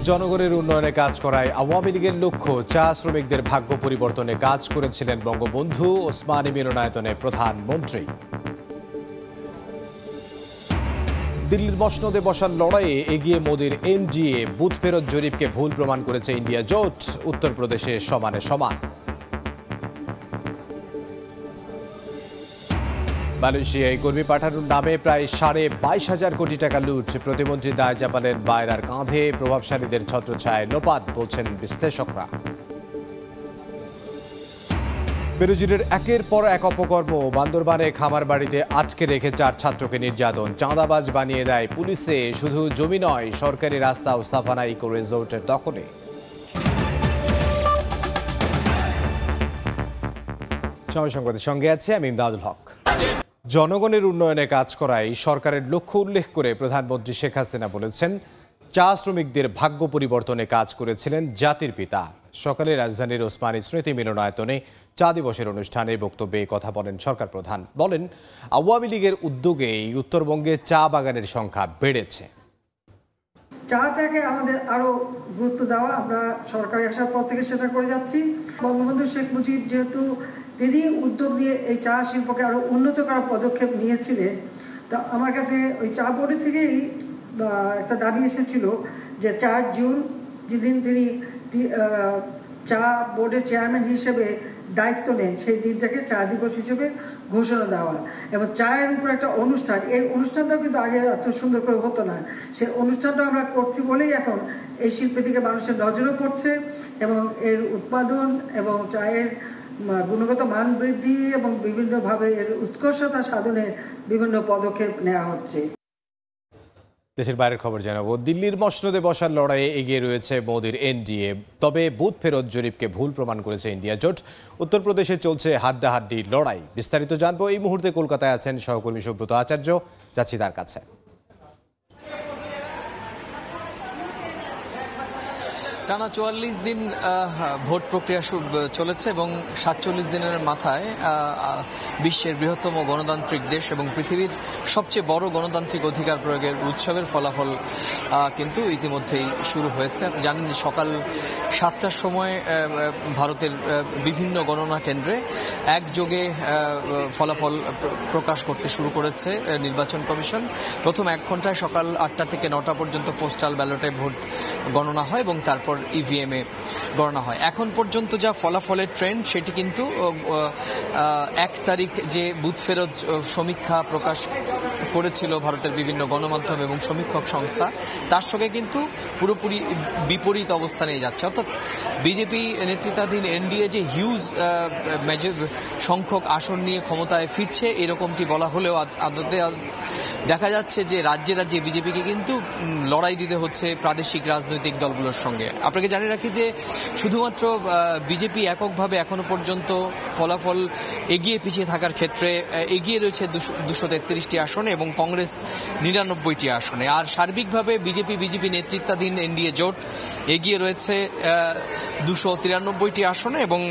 জনগণের উন্নয়নে কাজ করায় আওয়ামী লীগের লক্ষ্য চা শ্রমিকদের ভাগ্য পরিবর্তনে কাজ করেছিলেন বঙ্গবন্ধু ওসমানী মিলনায়তনে প্রধানমন্ত্রী। দিল্লির মসনদে বসার লড়াইয়ে এগিয়ে মোদির এনডিএ, বুথ ফেরত জরিপকে ভুল প্রমাণ করেছে ইন্ডিয়া জোট, উত্তরপ্রদেশে সমানে সমান। মালয়েশিয়ায় কর্মী পাঠানোর নামে প্রায় 22,500 কোটি টাকা লুট, প্রতিমন্ত্রী দায় চাপালেন বায়রার কাঁধে, প্রভাবশালীদের ছত্রছায়ায় লোপাট বলছেন বিশ্লেষকরা। বেরুজিরের একের পর এক অপকর্ম, বান্দরবানে খামার বাড়িতে আটকে রেখে 4 ছাত্রকে নির্যাতন, চাঁদাবাজ বানিয়ে দেয় পুলিশে, শুধু জমি নয় সরকারি রাস্তাও সাফানা ইকো রিসোর্টের দখলে। সময় সংবাদের সঙ্গে আছে আমি ইমদাদুল হক। জনগণের উন্নয়নে কাজ করায় সরকারের লক্ষ্য উল্লেখ করে প্রধানমন্ত্রী শেখ হাসিনা বলেছেন, চা শ্রমিকদের ভাগ্য পরিবর্তনে কাজ করেছিলেন জাতির পিতা। সকালে রাজধানীর ওসমানী স্মৃতি মিলনায়তনে চা দিবসের অনুষ্ঠানে বক্তব্যে কথা বলেন সরকার প্রধান। বলেন, আওয়ামী লীগের উদ্যোগেই উত্তরবঙ্গে চা বাগানের সংখ্যা বেড়েছে। চাটাকে আমাদের আরো গুরুত্ব দেওয়া, আমরা সরকারি আসার পর থেকে সেটা করে যাচ্ছি। বঙ্গবন্ধু শেখ মুজিব যেহেতু তিনি উদ্যোগ নিয়ে এই চা শিল্পকে আরো উন্নত করার পদক্ষেপ নিয়েছিলেন, তো আমার কাছে ওই চা বোর্ডের থেকেই একটা দাবি এসেছিল যে 4 জুন যেদিন তিনি চা বোর্ডের চেয়ারম্যান হিসেবে দায়িত্ব নেন, সেই দিনটাকে চা দিবস হিসেবে ঘোষণা দেওয়া এবং চায়ের উপর একটা অনুষ্ঠান। এই অনুষ্ঠানটাও কিন্তু আগে এত সুন্দর করে হতো না, সেই অনুষ্ঠানটা আমরা করছি বলেই এখন এই শিল্পের দিকে মানুষের নজরও পড়ছে এবং এর উৎপাদন এবং চায়ের গুণগত মান বৃদ্ধি এবং বিভিন্নভাবে এর উৎকর্ষতা সাধনে বিভিন্ন পদক্ষেপ নেওয়া হচ্ছে। দেশের বাইরের খবর জানাবো। দিল্লির মসনদে বসার লড়াইয়ে এগিয়ে রয়েছে মোদির এনডিএ, তবে বুথ ফেরত জরিপকে ভুল প্রমাণ করেছে ইন্ডিয়া জোট। উত্তরপ্রদেশে চলছে হাড্ডাহাড্ডি লড়াই। বিস্তারিত জানবো এই মুহূর্তে কলকাতায় আছেন সহকর্মী সুব্রত আচার্য, যাচ্ছি তার কাছে। টানা 44 দিন ভোট প্রক্রিয়া চলেছে এবং 47 দিনের মাথায় বিশ্বের বৃহত্তম গণতান্ত্রিক দেশ এবং পৃথিবীর সবচেয়ে বড় গণতান্ত্রিক অধিকার প্রয়োগের উৎসবের ফলাফল কিন্তু ইতিমধ্যেই শুরু হয়েছে। আপনি জানেন যে সকাল 7টার সময় ভারতের বিভিন্ন গণনা কেন্দ্রে একযোগে ফলাফল প্রকাশ করতে শুরু করেছে নির্বাচন কমিশন। প্রথম 1 ঘন্টায় সকাল 8টা থেকে 9টা পর্যন্ত পোস্টাল ব্যালটে ভোট গণনা হয় এবং তারপর ইভিএমে গণনা হয়। এখন পর্যন্ত যা ফলাফলের ট্রেন্ড সেটি কিন্তু 1 তারিখ যে বুথ ফেরত সমীক্ষা প্রকাশ করেছিল ভারতের বিভিন্ন গণমাধ্যম এবং সমীক্ষক সংস্থা, তার সঙ্গে কিন্তু পুরোপুরি বিপরীত অবস্থানে যাচ্ছে। অর্থাৎ বিজেপি নেতৃত্বাধীন এনডিএ যে হিউজ সংখ্যক আসন নিয়ে ক্ষমতায় ফিরছে এরকমটি বলা হলেও আদতে দেখা যাচ্ছে যে রাজ্যে রাজ্যে বিজেপিকে কিন্তু লড়াই দিতে হচ্ছে প্রাদেশিক রাজনৈতিক দলগুলোর সঙ্গে। আপনাকে জানিয়ে রাখি যে শুধুমাত্র বিজেপি এককভাবে এখনো পর্যন্ত ফলাফল এগিয়ে পিছিয়ে থাকার ক্ষেত্রে এগিয়ে রয়েছে 233টি আসনে এবং কংগ্রেস 99টি আসনে। আর সার্বিকভাবে বিজেপি নেতৃত্বাধীন এনডিএ জোট এগিয়ে রয়েছে 293টি আসনে এবং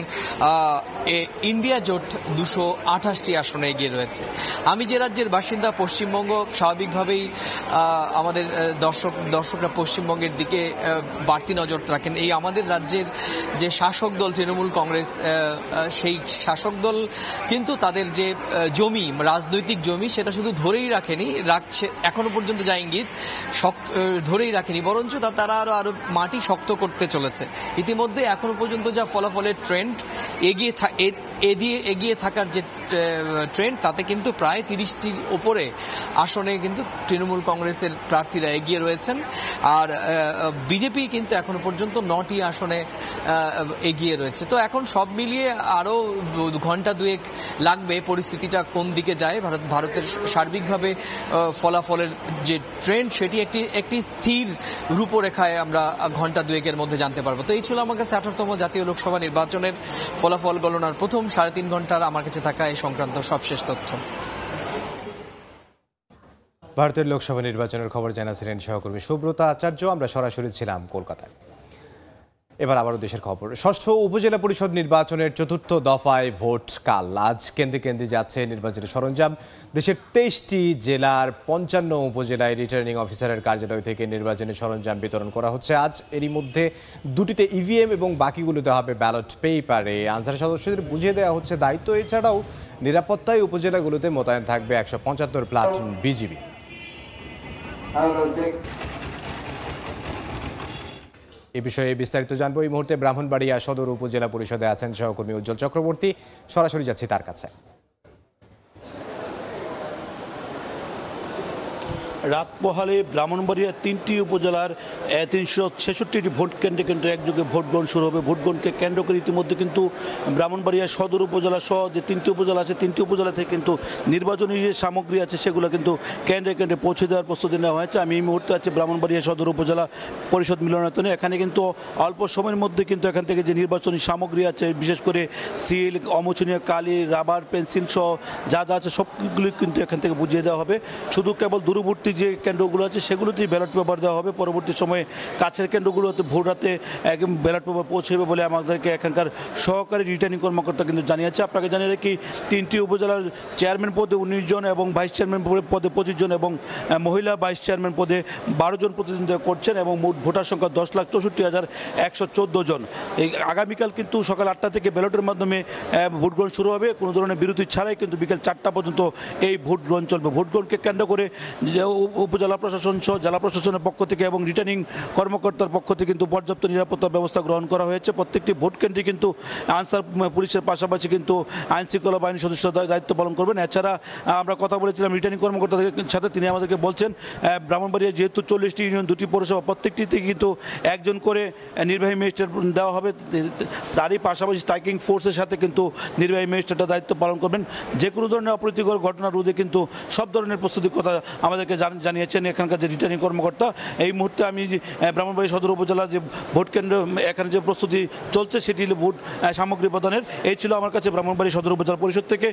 ইন্ডিয়া জোট 228টি আসনে এগিয়ে রয়েছে। আমি যে রাজ্যের বাসিন্দা পশ্চিমবঙ্গ, স্বাভাবিকভাবেই আমাদের দর্শকরা পশ্চিমবঙ্গের দিকে বাড়তি নজর রাখেন। এই আমাদের রাজ্যের যে শাসক দল তৃণমূল কংগ্রেস, সেই শাসক দল কিন্তু তাদের যে জমি, রাজনৈতিক জমি, সেটা শুধু ধরেই রাখছে এখনো পর্যন্ত যা ইঙ্গিত, ধরেই রাখেনি, বরঞ্চ তারা আরো মাটি শক্ত করতে চলেছে। ইতিমধ্যে এখনো পর্যন্ত যা ফলাফলের ট্রেন্ড, এগিয়ে থাকার যে ট্রেন্ড, তাতে কিন্তু প্রায় 30টির ওপরে আসনে কিন্তু তৃণমূল কংগ্রেসের প্রার্থীরা এগিয়ে রয়েছেন। আর বিজেপি কিন্তু এখনো পর্যন্ত 9টি আসনে এগিয়ে রয়েছে। তো এখন সব মিলিয়ে আরো ঘন্টা দুয়েক লাগবে পরিস্থিতিটা কোন দিকে যায়। ভারতের সার্বিকভাবে ফলাফলের যে ট্রেন্ড সেটি একটি স্থির রূপরেখায় আমরা ঘন্টা দুয়েকের মধ্যে জানতে পারবো। তো এই ছিল আমার কাছে 18তম জাতীয় লোকসভা নির্বাচনের ফলাফল গণনার প্রথম 3.5 ঘন্টার আমার কাছে থাকা এই সংক্রান্ত সবশেষ তথ্য। ভারতের লোকসভা নির্বাচনের খবর জানাছিলেন সহকর্মী সুব্রত আচার্য। আমরা সরাসরি ছিলাম কলকাতায়। এবার আবারও দেশের খবর। ষষ্ঠ উপজেলা পরিষদ নির্বাচনের চতুর্থ দফায় ভোট কাল। আজ কেন্দ্রে কেন্দ্রে যাচ্ছে নির্বাচনের সরঞ্জাম। দেশের 23টি জেলার 55 উপজেলায় রিটার্নিং অফিসারের কার্যালয় থেকে নির্বাচনের সরঞ্জাম বিতরণ করা হচ্ছে আজ। এরই মধ্যে দুটিতে ইভিএম এবং বাকিগুলোতে হবে ব্যালট পেপারে। আনসার সদস্যদের বুঝিয়ে দেওয়া হচ্ছে দায়িত্ব। এছাড়াও নিরাপত্তায় উপজেলাগুলোতে মোতায়েন থাকবে 175 প্লাটুন বিজিবি। এ বিষয়ে বিস্তারিত জানবো এই মুহূর্তে ব্রাহ্মণবাড়িয়া সদর উপজেলা পরিষদে আছেন সহকর্মী উজ্জ্বল চক্রবর্তী। সরাসরি যাচ্ছি তার কাছে। রাত পোহালে ব্রাহ্মণবাড়িয়ার 3টি উপজেলার 366টি ভোট কেন্দ্রে কেন্দ্রে একযোগে ভোট গ্রহণ শুরু হবে। ভোট গ্রহণকে কেন্দ্র করে ইতিমধ্যে কিন্তু ব্রাহ্মণবাড়িয়া সদর উপজেলা সহ যে 3টি উপজেলা আছে 3টি উপজেলা থেকে কিন্তু নির্বাচনী যে সামগ্রী আছে সেগুলো কিন্তু কেন্দ্রে কেন্দ্রে পৌঁছে দেওয়ার প্রস্তুতি নেওয়া হয়েছে। আমি এই মুহূর্তে আছি ব্রাহ্মণবাড়িয়া সদর উপজেলা পরিষদ মিলনায়তনে। এখানে কিন্তু অল্প সময়ের মধ্যে কিন্তু এখান থেকে যে নির্বাচনী সামগ্রী আছে, বিশেষ করে সিল, অমোচনীয় কালি, রাবার, পেন্সিল সহ যা যা আছে সবগুলি কিন্তু এখান থেকে বুঝিয়ে দেওয়া হবে। শুধু কেবল দূরবর্তী যে কেন্দ্রগুলো আছে সেগুলোতেই ব্যালট পেপার দেওয়া হবে। পরবর্তী সময়ে কাছের কেন্দ্রগুলোতে ভোট রাতে একদম ব্যালট পেপার পৌঁছবে বলে আমাদেরকে এখানকার সহকারী রিটার্নিং কর্মকর্তা কিন্তু জানিয়েছে। আপনাকে জানিয়ে রাখি 3টি উপজেলার চেয়ারম্যান পদে 19 জন এবং ভাইস চেয়ারম্যান পদে 25 জন এবং মহিলা ভাইস চেয়ারম্যান পদে 12 জন প্রতিদ্বন্দ্বিতা করছেন এবং মোট ভোটার সংখ্যা 10,64,114 জন। এই আগামীকাল কিন্তু সকাল 8টা থেকে ব্যালটের মাধ্যমে ভোট গ্রহণ শুরু হবে। কোনো ধরনের বিরতি ছাড়াই কিন্তু বিকেল 4টা পর্যন্ত এই ভোট গ্রহণ চলবে। ভোট গ্রহণকে কেন্দ্র করে উপজেলা প্রশাসন সহ জেলা প্রশাসনের পক্ষ থেকে এবং রিটার্নিং কর্মকর্তার পক্ষ থেকে কিন্তু পর্যাপ্ত নিরাপত্তার ব্যবস্থা গ্রহণ করা হয়েছে। প্রত্যেকটি ভোট কেন্দ্রে কিন্তু আনসার পুলিশের পাশাপাশি কিন্তু আইন শৃঙ্খলা বাহিনীর সদস্যরা দায়িত্ব পালন করবেন। এছাড়া আমরা কথা বলেছিলাম রিটার্নিং কর্মকর্তাদের সাথে, তিনি আমাদেরকে বলছেন ব্রাহ্মণবাড়িয়া যেহেতু 40টি ইউনিয়ন, 2টি পৌরসভা, প্রত্যেকটিতে কিন্তু একজন করে নির্বাহী ম্যাজিস্ট্রেট দেওয়া হবে। তারই পাশাপাশি স্ট্রাইকিং ফোর্সের সাথে কিন্তু নির্বাহী ম্যাজিস্ট্রেটরা দায়িত্ব পালন করবেন। যে কোনো ধরনের অপ্রীতিকর ঘটনা রোধে কিন্তু সব ধরনের প্রস্তুতির কথা আমাদেরকে জানিয়েছেন এখানকার যে রিটার্নিং কর্মকর্তা। এই মুহূর্তে আমি ব্রাহ্মণবাড়িয়া সদর উপজেলার যে ভোট কেন্দ্র এখানে যে প্রস্তুতি চলছে সেটি ভোট সামগ্রী প্রদানের। এই ছিল আমার কাছে ব্রাহ্মণবাড়িয়া সদর উপজেলা পরিষদ থেকে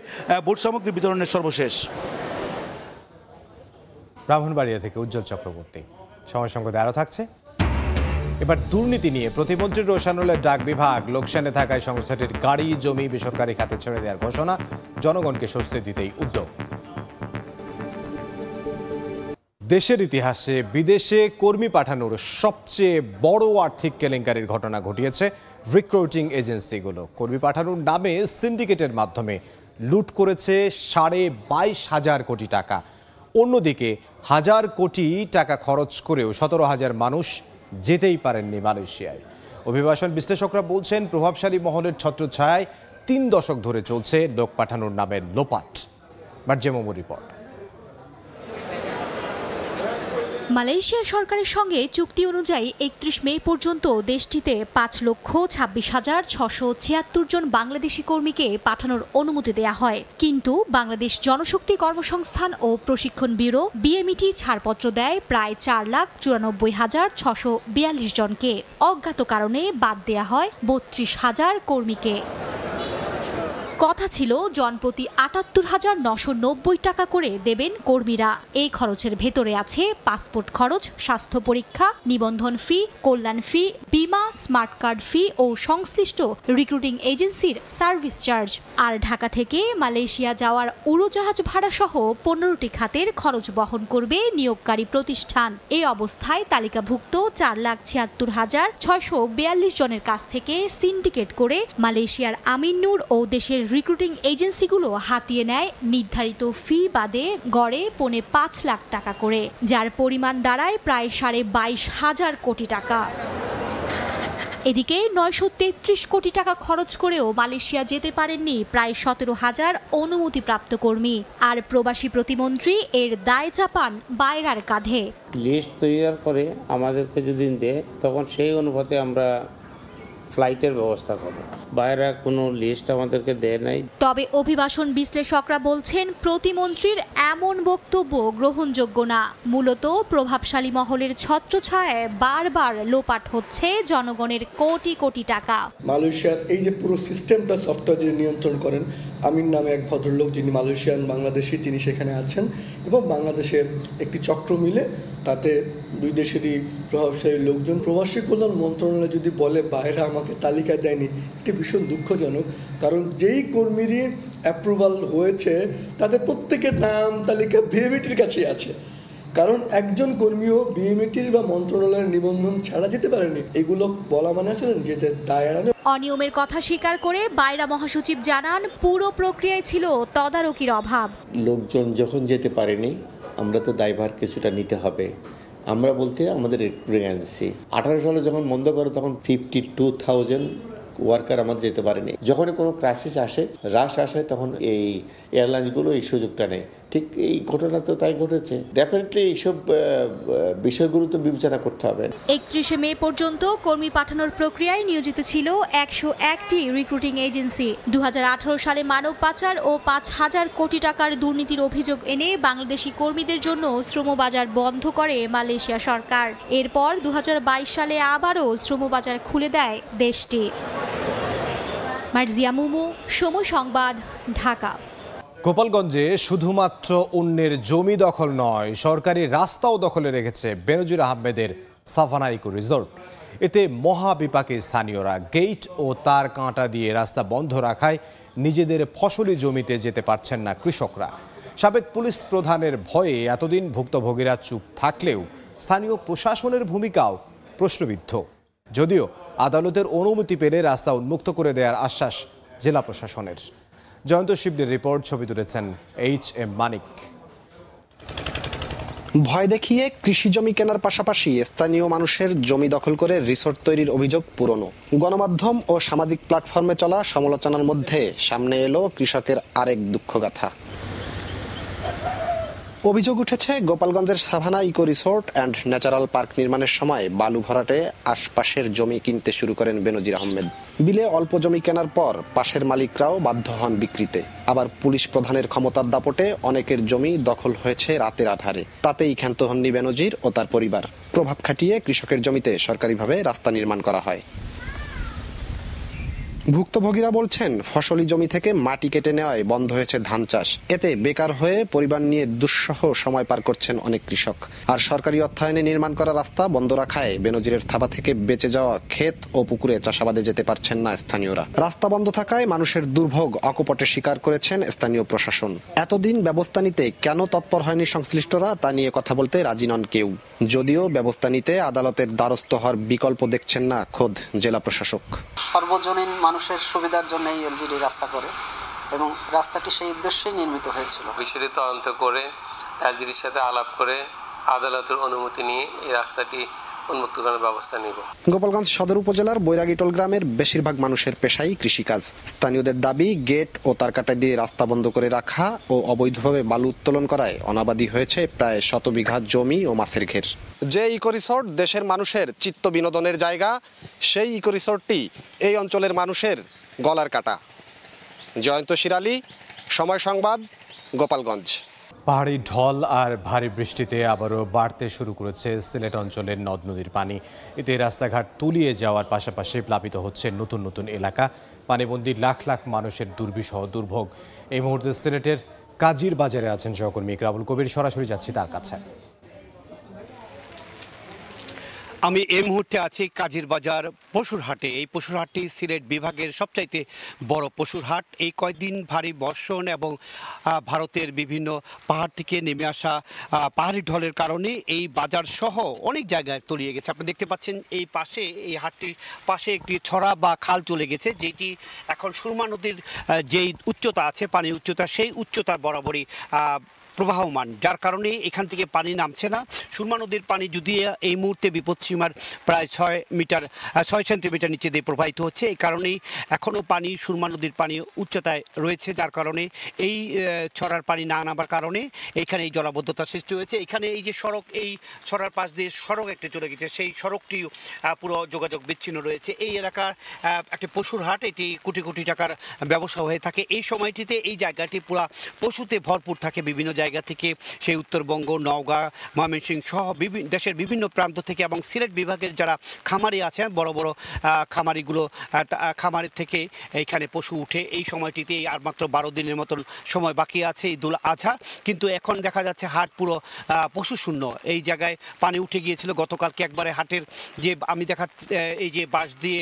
ভোট সামগ্রী বিতরণের সর্বশেষ। ব্রাহ্মণবাড়িয়া থেকে উজ্জ্বল চক্রবর্তী। সময় সংকটে আরও থাকছে এবার দুর্নীতি নিয়ে। প্রতিমন্ত্রী রোশানুলের ডাক বিভাগ লোকসানে থাকায় সংস্থাটির গাড়ি জমি বেসরকারি খাতে ছেড়ে দেওয়ার ঘোষণা। জনগণকে স্বস্তি দিতেই উদ্যোগ। দেশের ইতিহাসে বিদেশে কর্মী পাঠানোর সবচেয়ে বড় আর্থিক কেলেঙ্কারির ঘটনা ঘটিয়েছে রিক্রুটিং এজেন্সিগুলো। কর্মী পাঠানোর নামে সিন্ডিকেটের মাধ্যমে লুট করেছে 22,500 কোটি টাকা। অন্যদিকে 1,000 কোটি টাকা খরচ করেও 17,000 মানুষ যেতেই পারেননি মালয়েশিয়ায়। অভিবাসন বিশ্লেষকরা বলছেন প্রভাবশালী মহলের ছত্রছায়ায় 3 দশক ধরে চলছে লোক পাঠানোর নামের লোপাট। বার্জেমো রিপোর্ট। মালয়েশিয়া সরকারের সঙ্গে চুক্তি অনুযায়ী 31 মে পর্যন্ত দেশটিতে 5,26,676 জন বাংলাদেশি কর্মীকে পাঠানোর অনুমতি দেয়া হয়। কিন্তু বাংলাদেশ জনশক্তি কর্মসংস্থান ও প্রশিক্ষণ ব্যুরো বিএমইটি ছাড়পত্র দেয় প্রায় 4,94,642 জনকে। অজ্ঞাত কারণে বাদ দেয়া হয় 32,000 কর্মীকে। কথা ছিল জনপ্রতি 78,990 টাকা করে দেবেন কর্মীরা। এই খরচের ভেতরে আছে পাসপোর্ট খরচ, স্বাস্থ্য পরীক্ষা, নিবন্ধন ফি, কল্যাণ ফি, বিমা, স্মার্ট কার্ড ফি ও সংশ্লিষ্ট রিক্রুটিং এজেন্সির সার্ভিস চার্জ। আর ঢাকা থেকে মালয়েশিয়া যাওয়ার উড়োজাহাজ ভাড়া সহ 15টি খাতের খরচ বহন করবে নিয়োগকারী প্রতিষ্ঠান। এই অবস্থায় তালিকাভুক্ত 4,76,642 জনের কাছ থেকে সিন্ডিকেট করে মালয়েশিয়ার আমিন নূর ও দেশের রিক্রুটিং এজেন্সিগুলো হাতিয়ে নেয় নির্ধারিত ফি বাদে গড়ে 5 লাখ টাকা করে, যার পরিমাণ দাঁড়ায় প্রায় 22,500 কোটি টাকা। এদিকে 933 কোটি টাকা খরচ করেও মালয়েশিয়া যেতে পারেননি প্রায় 17,000 অনুমতিপ্রাপ্ত কর্মী। আর প্রবাসী প্রতিমন্ত্রী এর দায় চাপান বাইরার কাঁধে। লিস্ট তৈরি করে আমাদেরকে যদি দেয় তখন সেই অনুপাতে আমরা ফ্লাইটের ব্যবস্থা করব। বাইরে কোনো লিস্ট আমাদেরকে দেয় নাই। তবে অভিবাসন বিশ্লেষকরা বলছেন প্রতিমন্ত্রীর এমন বক্তব্য গ্রহণযোগ্য না। মূলত প্রভাবশালী মহলের ছত্রছায়ায় বারবার লোপাট হচ্ছে জনগণের কোটি কোটি টাকা। মালয়েশিয়ার এই যে পুরো সিস্টেমটা সফটওয়্যার যিনি নিয়ন্ত্রণ করেন, আমিন নামে এক ভদ্রলোক, যিনি মালয়েশিয়ান বাংলাদেশি, তিনি সেখানে আছেন এবং বাংলাদেশে একটি চক্র মিলে তাতে দুই দেশেরই প্রভাবশালী লোকজন। প্রবাসী কল্যাণ মন্ত্রণালয় যদি বলে বাইরে আমাকে তালিকা দেয়নি, এটি ভীষণ দুঃখজনক। কারণ যেই কর্মীরই অ্যাপ্রুভাল হয়েছে তাদের প্রত্যেকের নাম তালিকা বিএমইটির কাছেই আছে। কারণ একজন কর্মীও বিএমইটির বা মন্ত্রণালয়ের নিবন্ধন ছাড়া যেতে পারেনি। এগুলো বলা মানে আসলে নিজেদের দায় এড়ানো। অনিয়মের কথা স্বীকার করে বাইরা মহাসচিব জানান, পুরো প্রক্রিয়ায় ছিল তদারকির অভাব। লোকজন যখন যেতে পারেনি, আমরা তো দায়ভার কিছুটা নিতে হবে। আমরা বলতে আমাদের এক্সপিরিয়েন্সি 18 সালে যখন বন্ধ করে তখন 52,000 ওয়ার্কার আমাদের যেতে পারেনি। যখন কোনো ক্রাইসিস আসে, হ্রাস আসে, তখন এই এয়ারলাইন্সগুলো এই সুযোগটা নেয়। ঠিক এই ঘটনা তো তাই ঘটেছে। ডেফিনেটলি এইসব বিষয়গুলো তো বিবেচনা করতে হবে। 31 মে পর্যন্ত কর্মী পাঠানোর প্রক্রিয়ায় নিয়োজিত ছিল 101টি রিক্রুটিং এজেন্সি। 2018 সালে মানব পাচার ও 5,000 কোটি টাকার দুর্নীতির অভিযোগ এনে বাংলাদেশি কর্মীদের জন্য শ্রমবাজার বন্ধ করে মালয়েশিয়া সরকার। এরপর 2022 সালে আবারও শ্রমবাজার খুলে দেয় দেশটি। মার্জিয়া মুমু, সময় সংবাদ, ঢাকা। গোপালগঞ্জে শুধুমাত্র অন্যের জমি দখল নয়, সরকারি রাস্তাও দখলে রেখেছে বেনজির আহমেদের সাভানা ইকো রিসোর্ট। এতে মহাবিপাকে স্থানীয়রা। গেট ও তার কাঁটা দিয়ে রাস্তা বন্ধ রাখায় নিজেদের ফসলি জমিতে যেতে পারছেন না কৃষকরা। সাবেক পুলিশ প্রধানের ভয়ে এতদিন ভুক্তভোগীরা চুপ থাকলেও স্থানীয় প্রশাসনের ভূমিকাও প্রশ্নবিদ্ধ। যদিও আদালতের অনুমতি পেলে রাস্তা উন্মুক্ত করে দেওয়ার আশ্বাস জেলা প্রশাসনের। জয়ন্ত শিবলির রিপোর্ট, ছবি তুলেছেন HM মানিক। ভয় দেখিয়ে কৃষি জমি কেনার পাশাপাশি স্থানীয় মানুষের জমি দখল করে রিসোর্ট তৈরির অভিযোগ পুরনো। গণমাধ্যম ও সামাজিক প্ল্যাটফর্মে চলা সমালোচনার মধ্যে সামনে এলো কৃষকের আরেক দুঃখগাথা। অভিযোগ উঠেছে গোপালগঞ্জের Savanna eco resort and natural park নির্মাণের সময় বালু ভরাটে আশপাশের জমি কিনতে শুরু করেন বেনজির আহমেদ। বিলে অল্প জমি কেনার পর পাশের মালিকরাও বাধ্য হন বিক্রিতে। আবার পুলিশ প্রধানের ক্ষমতার দাপটে অনেকের জমি দখল হয়েছে রাতের আধারে। তাতেই ক্ষান্ত হননি বেনজির ও তার পরিবার। প্রভাব খাটিয়ে কৃষকের জমিতে সরকারিভাবে রাস্তা নির্মাণ করা হয়। ভুক্তভোগীরা বলছেন, ফসলি জমি থেকে মাটি কেটে নেওয়ায় বন্ধ হয়েছে ধান চাষ। এতে বেকার হয়ে পরিবার নিয়ে দুঃসহ সময় পার করছেন অনেক কৃষক। আর সরকারি অর্থায়নে নির্মাণ করা রাস্তা বন্ধ রাখায় বেনজিরের থাবা থেকে বেঁচে যাওয়া ক্ষেত ও পুকুরে চাষাবাদে যেতে পারছেন না স্থানীয়রা। রাস্তা বন্ধ থাকায় মানুষের দুর্ভোগ অকপটে স্বীকার করেছেন স্থানীয় প্রশাসন। এতদিন ব্যবস্থা নিতে কেন তৎপর হয়নি সংশ্লিষ্টরা, তা নিয়ে কথা বলতে রাজি নন কেউ। যদিও ব্যবস্থা নিতে আদালতের দ্বারস্থ হওয়ার বিকল্প দেখছেন না খোদ জেলা প্রশাসক। সর্বজনীন মানুষের সুবিধার জন্য এই এলজিডি রাস্তা করে এবং রাস্তাটি সেই উদ্দেশ্যেই নির্মিত হয়েছিল। বিষয়টি তদন্ত করে এলজিডির সাথে আলাপ করে আদালতের অনুমতি নিয়ে এই রাস্তাটি উন্মুক্ত করার ব্যবস্থা নেব। গোপালগঞ্জ সদর উপজেলার বৈরাগীটোল গ্রামের বেশিরভাগ মানুষের পেশাই কৃষিকাজ। স্থানীয়দের দাবি, গেট ও তারকাটা দিয়ে রাস্তা বন্ধ করে রাখা ও অবৈধভাবে বালু উত্তোলন করায় অনাবাদি হয়েছে প্রায় 100 বিঘা জমি ও মাছের ঘের। যে ইকো রিসোর্ট দেশের মানুষের চিত্ত বিনোদনের জায়গা, সেই ইকো রিসোর্টটি এই অঞ্চলের মানুষের গলার কাটা। জয়ন্ত শিরালি, সময় সংবাদ, গোপালগঞ্জ। পাহাড়ি ঢল আর ভারী বৃষ্টিতে আবারও বাড়তে শুরু করেছে সিলেট অঞ্চলের নদ নদীর পানি। এতে রাস্তাঘাট তলিয়ে যাওয়ার পাশাপাশি প্লাবিত হচ্ছে নতুন নতুন এলাকা। পানিবন্দী লাখ লাখ মানুষের দুর্বিষহ দুর্ভোগ। এই মুহূর্তে সিলেটের কাজীর বাজারে আছেন সহকর্মী ইকরামুল কবির, সরাসরি যাচ্ছি তার কাছে। আমি এই মুহূর্তে আছি কাজীর বাজার পশুর হাটে। এই পশুর হাটটি সিলেট বিভাগের সবচাইতে বড় পশুর হাট। এই কয়েকদিন ভারী বর্ষণ এবং ভারতের বিভিন্ন পাহাড় থেকে নেমে আসা পাহাড়ি ঢলের কারণে এই বাজার সহ অনেক জায়গায় তলিয়ে গেছে। আপনি দেখতে পাচ্ছেন এই পাশে, এই হাটটির পাশে একটি ছড়া বা খাল চলে গেছে, যেটি এখন সুরমা নদীর যেই উচ্চতা আছে, পানির উচ্চতা, সেই উচ্চতার বরাবরই প্রবাহমান, যার কারণে এখান থেকে পানি নামছে না। সুরমা নদীর পানি যদি এই মুহূর্তে বিপদসীমার প্রায় 6 সেন্টিমিটার নিচে দিয়ে প্রবাহিত হচ্ছে। এই কারণেই এখনও পানি, সুরমা নদীর পানি উচ্চতায় রয়েছে, যার কারণে এই ছড়ার পানি না নামার কারণে এখানে এই জলাবদ্ধতা সৃষ্টি হয়েছে। এখানে এই যে সড়ক, এই ছড়ার পাশ দিয়ে সড়ক একটি চলে গেছে, সেই সড়কটি পুরো যোগাযোগ বিচ্ছিন্ন রয়েছে। এই এলাকার একটি পশুর হাট, এটি কোটি কোটি টাকার ব্যবসা হয়ে থাকে। এই সময়টিতে এই জায়গাটি পুরো পশুতে ভরপুর থাকে। বিভিন্ন জায়গায় জায়গা থেকে, সেই উত্তরবঙ্গ, নওগাঁ, ময়মনসিংহ সহ দেশের বিভিন্ন প্রান্ত থেকে এবং সিলেট বিভাগের যারা খামারি আছেন, বড় বড় খামারের থেকে এইখানে পশু উঠে। এই সময়টিতে আর মাত্র 12 দিনের মতন সময় বাকি আছে ঈদুল আজহা, কিন্তু এখন দেখা যাচ্ছে হাট পুরো পশু শূন্য। এই জায়গায় পানি উঠে গিয়েছিল গতকালকে একবারে। হাটের যে আমি এই যে বাঁশ দিয়ে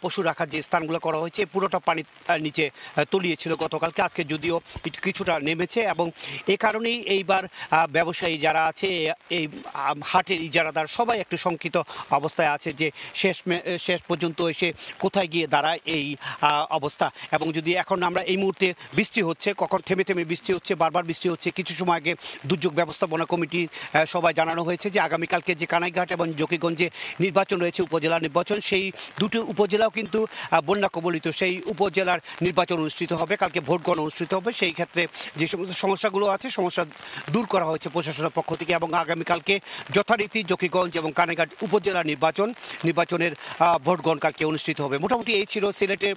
পশু রাখার যে স্থানগুলো করা হয়েছে পুরোটা পানির নিচে তলিয়েছিল গতকালকে। আজকে যদিও কিছুটা নেমেছে এবং এ কারণেই এইবার ব্যবসায়ী যারা আছে, এই হাটের ইজারাদার সবাই একটু শঙ্কিত অবস্থায় আছে যে শেষ পর্যন্ত এসে কোথায় গিয়ে দাঁড়ায় এই অবস্থা। এবং যদি এখন আমরা এই মুহূর্তে বৃষ্টি হচ্ছে, কখন থেমে থেমে বৃষ্টি হচ্ছে, বারবার বৃষ্টি হচ্ছে। কিছু সময় আগে দুর্যোগ ব্যবস্থাপনা কমিটি সবাই জানানো হয়েছে যে আগামীকালকে যে কানাইঘাট এবং জকিগঞ্জে নির্বাচন রয়েছে, উপজেলা নির্বাচন, সেই দুটি উপজেলাও কিন্তু বন্যা কবলিত। সেই উপজেলার নির্বাচন অনুষ্ঠিত হবে, কালকে ভোট গণনা অনুষ্ঠিত হবে। সেই ক্ষেত্রে যে সমস্ত সমস্যাগুলো আছে সমস্যা দূর করা হয়েছে প্রশাসনের পক্ষ থেকে এবং আগামীকালকে যথারীতি জকিগঞ্জ এবং কানাইঘাট উপজেলা নির্বাচনের ভোট গণনা কালকে অনুষ্ঠিত হবে। মোটামুটি এই ছিল সিলেটের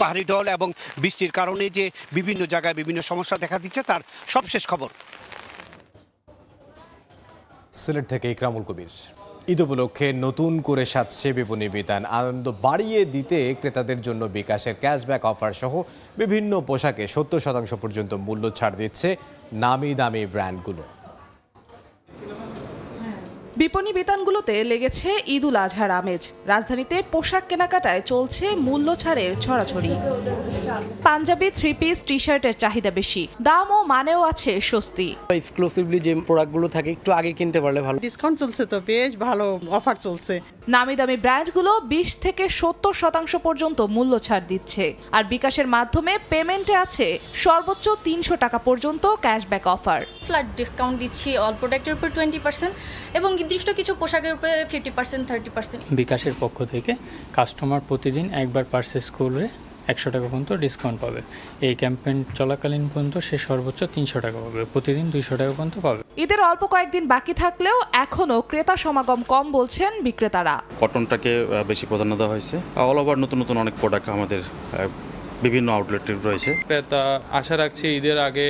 পাহাড়ি ঢল এবং বৃষ্টির কারণে যে বিভিন্ন জায়গায় বিভিন্ন সমস্যা দেখা দিচ্ছে তার সবশেষ খবর। সিলেট থেকে ইকরামুল কবির। ঈদ উপলক্ষে নতুন করে সাজছে বিপণী বিতান। আনন্দ বাড়িয়ে দিতে ক্রেতাদের জন্য বিকাশের ক্যাশব্যাক অফার সহ বিভিন্ন পোশাকে 70% পর্যন্ত মূল্য ছাড় দিচ্ছে নামি দামি ব্র্যান্ডগুলো। বিপণী বিতানগুলোতে লেগেছে ঈদুল আজহার আমেজ। রাজধানীতে পোশাক কেনাকাটায় চলছে মূল্য ছাড়ের ছড়াছড়ি। পাঞ্জাবি, 3 পিস, টি শার্টের চাহিদা বেশি, দাম ও মানেও আছে স্বস্তি। এক্সক্লুসিভলি যে প্রোডাক্টগুলো থাকে একটু আগে কিনতে পারলে ভালো। ডিসকাউন্ট চলছে তো, বেশ ভালো অফার চলছে। নামি দামি ব্র্যান্ডগুলো 20 থেকে 70% পর্যন্ত মূল্য ছাড় দিচ্ছে। আর বিকাশের মাধ্যমে পেমেন্টে আছে সর্বোচ্চ 300 টাকা পর্যন্ত ক্যাশব্যাক অফার। ফ্ল্যাট ডিসকাউন্ট দিচ্ছি অল প্রোডাক্টের উপর 20% এবং নির্দিষ্ট কিছু পোশাকের উপরে 50%, 30%। বিকাশের পক্ষ থেকে কাস্টমার প্রতিদিন একবার পারচেস করলে 100 টাকা পর্যন্ত ডিসকাউন্ট পাবে। এই ক্যাম্পেইন চলাকালীন পর্যন্ত সে সর্বোচ্চ 300 টাকা পাবে, প্রতিদিন 200 টাকা পর্যন্ত পাবে। ঈদের অল্প কয়েকদিন বাকি থাকলেও এখনও ক্রেতা সমাগম কম বলছেন বিক্রেতারা। কটনটাকে বেশি প্রাধান্য দেওয়া হয়েছে। অল ওভার নতুন নতুন অনেক প্রোডাক্ট আমাদের বিভিন্ন আউটলেটে রয়েছে। ক্রেতা আশা রাখছি ঈদের আগে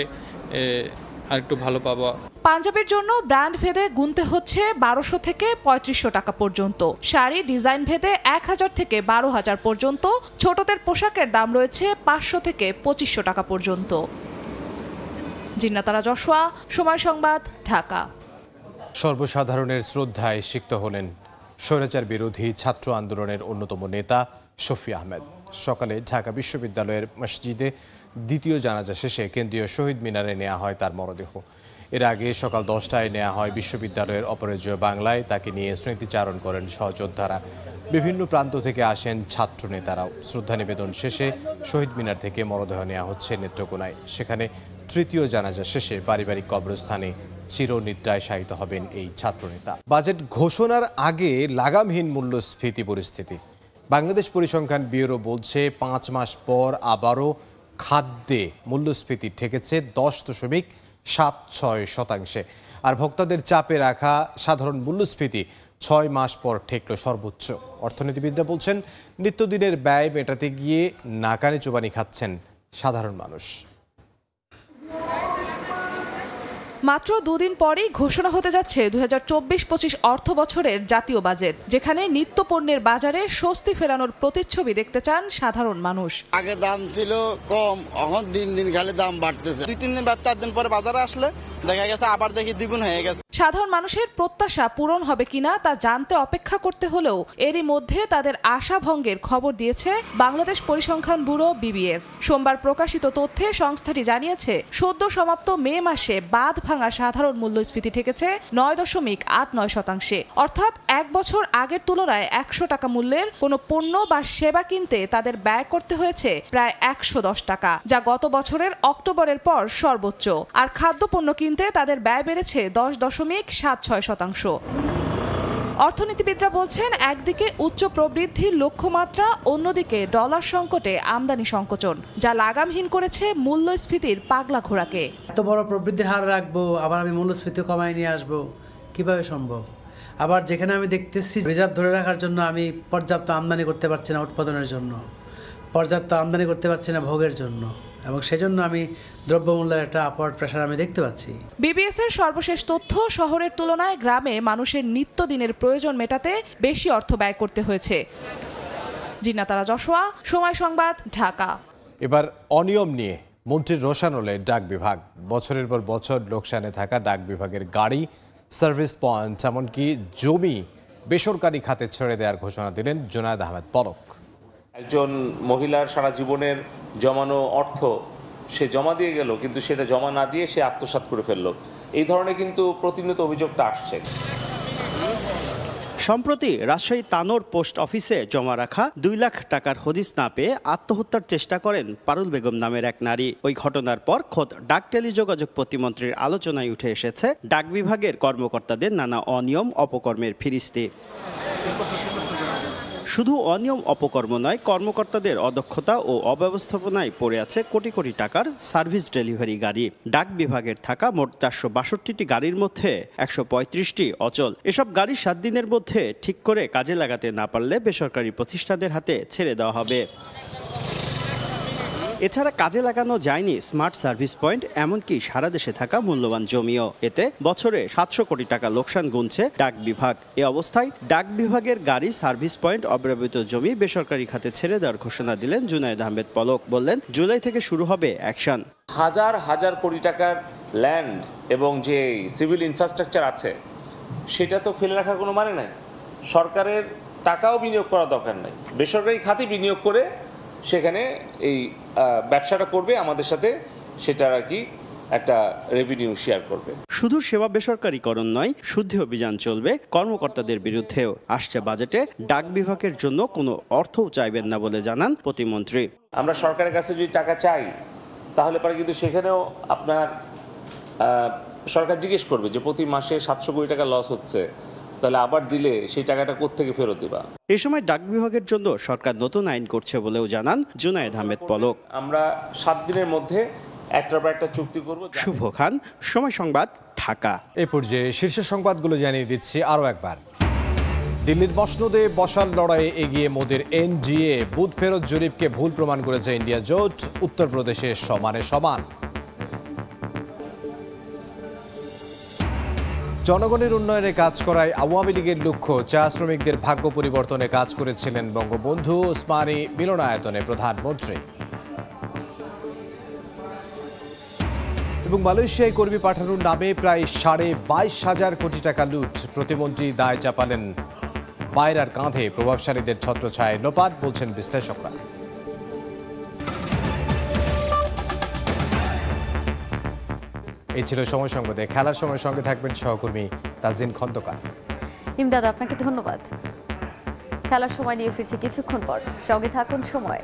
আরেকটু ভালো পাবো। পাঞ্জাবির জন্য ব্র্যান্ড ভেদে গুনতে হচ্ছে 1200 থেকে 3500 টাকা পর্যন্ত। শাড়ি ডিজাইন ভেদে 1000 থেকে 12000 পর্যন্ত। ছোটদের পোশাকের দাম রয়েছে 500 থেকে 2500 টাকা পর্যন্ত। জিন্নাতারা জশোয়া, সময় সংবাদ, ঢাকা। সর্বসাধারণের শ্রদ্ধায় সিক্ত হলেন স্বৈরাচার বিরোধী ছাত্র আন্দোলনের অন্যতম নেতা শফি আহমেদ। সকালে ঢাকা বিশ্ববিদ্যালয়ের মসজিদে দ্বিতীয় জানাজা শেষে কেন্দ্রীয় শহীদ মিনারে নেওয়া হয় তার মরদেহ। এর আগে সকাল 10টায় নেওয়া হয় বিশ্ববিদ্যালয়ের অপরাজেয় বাংলায়। তাকে নিয়ে স্মৃতিচারণ করেন সহযোদ্ধারা। বিভিন্ন প্রান্ত থেকে আসেন ছাত্র নেতারাও। শ্রদ্ধা নিবেদন শেষে শহীদ মিনার থেকে মরদেহ নেওয়া হচ্ছে নেত্রকোনায়। সেখানে তৃতীয় জানাজা শেষে পারিবারিক কবরস্থানে চিরনিদ্রায় শায়িত হবেন এই ছাত্রনেতা। বাজেট ঘোষণার আগে লাগামহীন মূল্যস্ফীতি পরিস্থিতি। বাংলাদেশ পরিসংখ্যান ব্যুরো বলছে 5 মাস পর আবারও খাদ্যে মূল্যস্ফীতি ঠেকেছে 10.76%। আর ভোক্তাদের চাপে রাখা সাধারণ মূল্যস্ফীতি 6 মাস পর ঠেকল সর্বোচ্চ। অর্থনীতিবিদরা বলছেন নিত্যদিনের ব্যয় মেটাতে গিয়ে নাকানি চোবানি খাচ্ছেন সাধারণ মানুষ। মাত্র দুদিন পরেই ঘোষণা হতে যাচ্ছে 2024-25 অর্থ বছরের জাতীয় বাজেট, যেখানে নিত্য পণ্যের বাজারে স্বস্তি ফেরানোর প্রতিচ্ছবি দেখতে চান সাধারণ মানুষ। আগে দাম ছিল কম, এখন দিন দিন খালি দাম বাড়তেছে। 2-3 দিন বা 4 দিন পরে বাজারে আসলে দেখা গেছে আবার দেখি দ্বিগুণ হয়ে গেছে। সাধারণ মানুষের প্রত্যাশা পূরণ হবে কিনা তা জানতে অপেক্ষা করতে হলেও এরই মধ্যে তাদের আশা ভঙ্গের খবর দিয়েছে বাংলাদেশ পরিসংখ্যান ব্যুরো বিবিএস। সোমবার প্রকাশিত তথ্যে সংস্থাটি জানিয়েছে সদ্য সমাপ্ত মে মাসে বাঁধ ভাঙা সাধারণ মূল্যস্ফীতি ঠেকেছে 9.89%। অর্থাৎ এক বছর আগের তুলনায় 100 টাকা মূল্যের কোনো পণ্য বা সেবা কিনতে তাদের ব্যয় করতে হয়েছে প্রায় 110 টাকা, যা গত বছরের অক্টোবরের পর সর্বোচ্চ। আর খাদ্যপণ্য কিনতে তাদের ব্যয় বেড়েছে 10.76%। অর্থনীতিবিদরা বলছেন একদিকে উচ্চ প্রবৃদ্ধির লক্ষ্যমাত্রা, অন্যদিকে ডলার সংকটে আমদানি সংকোচন, যা লাগামহীন করেছে মূল্যস্ফীতির পাগলা ঘোড়াকে। এত বড় প্রবৃদ্ধির হার রাখবো, আবার আমি মূল্যস্ফীতি কমায় নিয়ে আসবো, কিভাবে সম্ভব? আবার যেখানে আমি দেখতেছি রিজার্ভ ধরে রাখার জন্য আমি পর্যাপ্ত আমদানি করতে পারছি না, উৎপাদনের জন্য পর্যাপ্ত আমদানি করতে পারছি না ভোগের জন্য। এবং সেজন্য আমি দ্রব্যমূল্যের একটা আপওয়ার্ড প্রেশার আমি দেখতে পাচ্ছি। বিবিএস এর সর্বশেষ তথ্য, শহরের তুলনায় গ্রামে মানুষের নিত্যদিনের প্রয়োজন মেটাতে বেশি অর্থ ব্যয় করতে হয়েছে। জিন্নাতারা যশোয়া, সময় সংবাদ, ঢাকা। এবার অনিয়ম নিয়ে মন্ত্রীর রোষানলে ডাক বিভাগ। বছরের পর বছর লোকসানে থাকা ডাক বিভাগের গাড়ি, সার্ভিস পয়েন্ট, এমনকি জমি বেসরকারি খাতে ছেড়ে দেওয়ার ঘোষণা দিলেন জুনায়েদ আহমেদ পলক। একজন মহিলার সারা জীবনের জমানো অর্থ সে জমা দিয়ে গেল, কিন্তু সেটা জমা না দিয়ে সে আত্মসাৎ করে ফেললো। এই ধরনের কিন্তু প্রতিনিয়ত অভিযোগটা আসছে। সম্প্রতি রাজশাহী তানোর পোস্ট অফিসে জমা রাখা 2 লাখ টাকার হদিস না পেয়ে আত্মহত্যার চেষ্টা করেন পারুল বেগম নামের এক নারী। ওই ঘটনার পর খোদ ডাক টেলিযোগাযোগ প্রতিমন্ত্রীর আলোচনায় উঠে এসেছে ডাক বিভাগের কর্মকর্তাদের নানা অনিয়ম অপকর্মের ফিরিস্তি। শুধু অনিয়ম অপকর্ম নয়, কর্মকর্তাদের অদক্ষতা ও অব্যবস্থাপনায় পড়ে আছে কোটি কোটি টাকার সার্ভিস ডেলিভারি গাড়ি। ডাক বিভাগের থাকা মোট 462টি গাড়ির মধ্যে 135টি অচল। এসব গাড়ি 7 দিনের মধ্যে ঠিক করে কাজে লাগাতে না পারলে বেসরকারি প্রতিষ্ঠানের হাতে ছেড়ে দেওয়া হবে। এছাড়া কাজে লাগানো যায়নি স্মার্ট সার্ভিস পয়েন্ট, এমনকি সারা দেশে থাকা মূল্যবান জমিও। এতে বছরে 700 কোটি টাকা লোকসান গুনছে ডাক বিভাগ। এ অবস্থায় ডাক বিভাগের গাড়ি, সার্ভিস পয়েন্ট, অব্যবহৃত জমি বেসরকারি খাতে ছেড়ে দেওয়ার ঘোষণা দিলেন জুনায়েদ আহমেদ পলক। বললেন, জুলাই থেকে শুরু হবে অ্যাকশন। হাজার হাজার কোটি টাকার ল্যান্ড এবং যে সিভিল ইনফ্রাস্ট্রাকচার আছে সেটা তো ফেলে রাখার কোনো মানে নাই। সরকারের টাকাও বিনিয়োগ করা দরকার নাই, বেসরকারি খাতে বিনিয়োগ করে সেখানে এই ব্যবসাটা করবে আমাদের সাথে, সেটা আর কি একটা রেভিনিউ শেয়ার করবে। শুধু সেবা বেসরকারীকরণ নয়, শুদ্ধি অভিযান চলবে কর্মকর্তাদের বিরুদ্ধেও। আসছে বাজেটে ডাক বিভাগের জন্য কোনো অর্থও চাইবেন না বলে জানান প্রতিমন্ত্রী। আমরা সরকারের কাছে যদি টাকা চাই তাহলে পরে কিন্তু সেখানেও আপনার সরকার জিজ্ঞেস করবে যে প্রতি মাসে 700 কোটি টাকা লস হচ্ছে, তাহলে আবার দিলে সেই টাকাটা কোত্থেকে ফেরত দিবা। এ সময় ডাক বিভাগের জন্য সরকার নতুন আইন করছে বলেও জানান জুনায়েদ আহমেদ পলক। আমরা 7 দিনের মধ্যে একটার পর একটা চুক্তি করব। শুভ খান, সময় সংবাদ, ঢাকা। এই পর্যায়ে শীর্ষ সংবাদগুলো জানিয়ে দিচ্ছি আরও একবার। দিল্লির মসনদে বসার লড়াইয়ে এগিয়ে মোদির এনডিএ। বুথ ফেরত জরিপকে ভুল প্রমাণ করেছে ইন্ডিয়া জোট। উত্তরপ্রদেশে সমানে সমান। জনগণের উন্নয়নে কাজ করায় আওয়ামী লীগের লক্ষ্য। চা শ্রমিকদের ভাগ্য পরিবর্তনে কাজ করেছিলেন বঙ্গবন্ধু। ওসমানী মিলনায়তনে প্রধানমন্ত্রী। এবং মালয়েশিয়ায় কর্মী পাঠানোর নামে প্রায় 22,500 কোটি টাকা লুট। প্রতিমন্ত্রী দায় চাপালেন বাইরার কাঁধে। প্রভাবশালীদের ছত্রছায়ায় লোপাট, বলছেন বিশ্লেষকরা। এই ছিল সময় সংবাদে। খেলার সময় সঙ্গে থাকবেন সহকর্মী তাজিন খন্দকার। ইমদাদ, আপনাকে ধন্যবাদ। খেলার সময় নিয়ে ফিরছি কিছুক্ষণ পর, সঙ্গে থাকুন সময়।